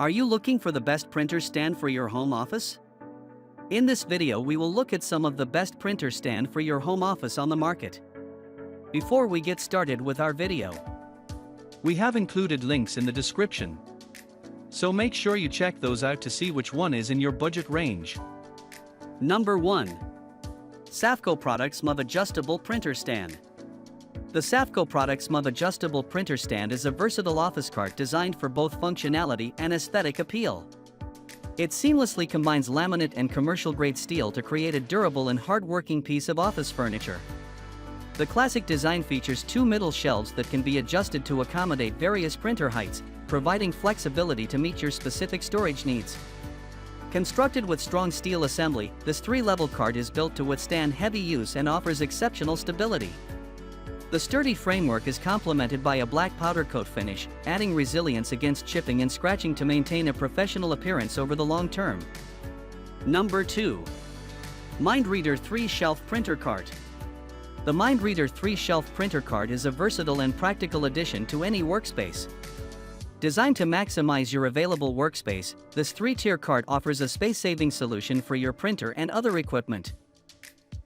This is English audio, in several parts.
Are you looking for the best printer stand for your home office? In this video we will look at some of the best printer stand for your home office on the market. Before we get started with our video, we have included links in the description, so make sure you check those out to see which one is in your budget range. Number 1. Safco Products MUV Adjustable Printer Stand. The Safco Products MUV Adjustable Printer Stand is a versatile office cart designed for both functionality and aesthetic appeal. It seamlessly combines laminate and commercial-grade steel to create a durable and hard-working piece of office furniture. The classic design features two middle shelves that can be adjusted to accommodate various printer heights, providing flexibility to meet your specific storage needs. Constructed with strong steel assembly, this three-level cart is built to withstand heavy use and offers exceptional stability. The sturdy framework is complemented by a black powder coat finish, adding resilience against chipping and scratching to maintain a professional appearance over the long term. Number 2. MindReader 3-Shelf Printer Cart. The MindReader 3-Shelf Printer Cart is a versatile and practical addition to any workspace. Designed to maximize your available workspace, this 3-tier cart offers a space-saving solution for your printer and other equipment.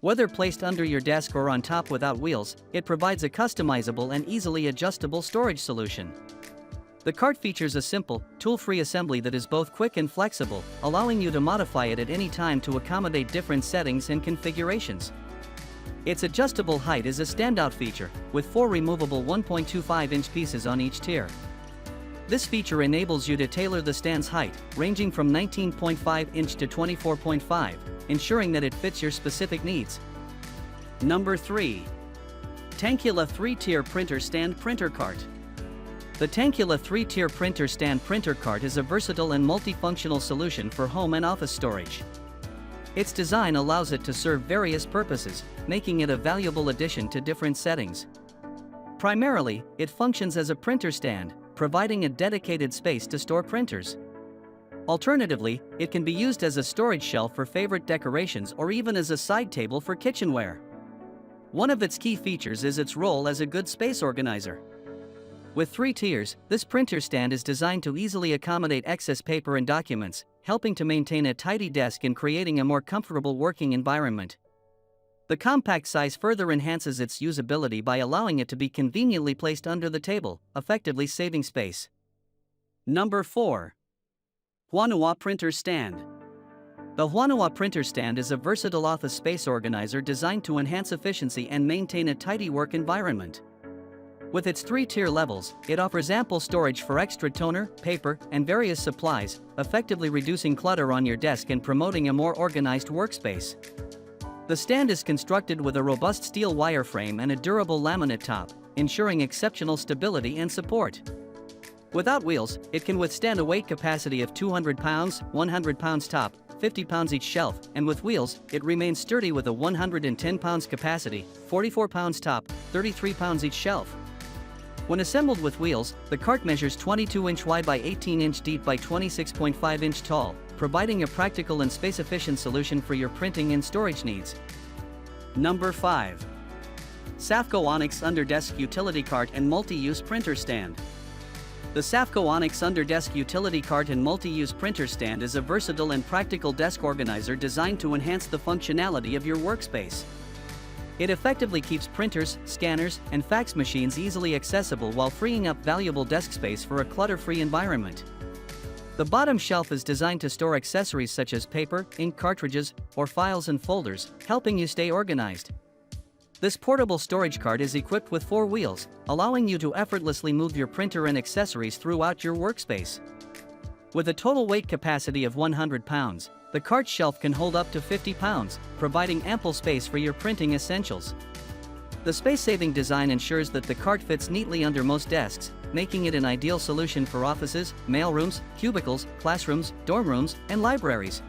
Whether placed under your desk or on top without wheels, it provides a customizable and easily adjustable storage solution. The cart features a simple, tool-free assembly that is both quick and flexible, allowing you to modify it at any time to accommodate different settings and configurations. Its adjustable height is a standout feature, with 4 removable 1.25-inch pieces on each tier. This feature enables you to tailor the stand's height, ranging from 19.5-inch to 24.5, ensuring that it fits your specific needs. Number 3. Tangkula 3-Tier Printer Stand Printer Cart. The Tangkula 3-Tier Printer Stand Printer Cart is a versatile and multifunctional solution for home and office storage. Its design allows it to serve various purposes, making it a valuable addition to different settings. Primarily, it functions as a printer stand, providing a dedicated space to store printers. Alternatively, it can be used as a storage shelf for favorite decorations or even as a side table for kitchenware. One of its key features is its role as a good space organizer. With 3 tiers, this printer stand is designed to easily accommodate excess paper and documents, helping to maintain a tidy desk and creating a more comfortable working environment. The compact size further enhances its usability by allowing it to be conveniently placed under the table, effectively saving space. Number 4. HUANUO Printer Stand. The HUANUO Printer Stand is a versatile office space organizer designed to enhance efficiency and maintain a tidy work environment. With its 3-tier levels, it offers ample storage for extra toner, paper, and various supplies, effectively reducing clutter on your desk and promoting a more organized workspace. The stand is constructed with a robust steel wireframe and a durable laminate top, ensuring exceptional stability and support. Without wheels, it can withstand a weight capacity of 200 pounds, 100 pounds top, 50 pounds each shelf, and with wheels, it remains sturdy with a 110 pounds capacity, 44 pounds top, 33 pounds each shelf. When assembled with wheels, the cart measures 22-inch wide by 18-inch deep by 26.5-inch tall, providing a practical and space-efficient solution for your printing and storage needs. Number 5. Safco Onyx Underdesk Utility Cart and Multi-Use Printer Stand. The Safco Onyx Underdesk Utility Cart and Multi-Use Printer Stand is a versatile and practical desk organizer designed to enhance the functionality of your workspace. It effectively keeps printers, scanners, and fax machines easily accessible while freeing up valuable desk space for a clutter-free environment. The bottom shelf is designed to store accessories such as paper, ink cartridges, or files and folders, helping you stay organized. This portable storage cart is equipped with 4 wheels, allowing you to effortlessly move your printer and accessories throughout your workspace. With a total weight capacity of 100 pounds, the cart shelf can hold up to 50 pounds, providing ample space for your printing essentials. The space-saving design ensures that the cart fits neatly under most desks, making it an ideal solution for offices, mailrooms, cubicles, classrooms, dorm rooms, and libraries.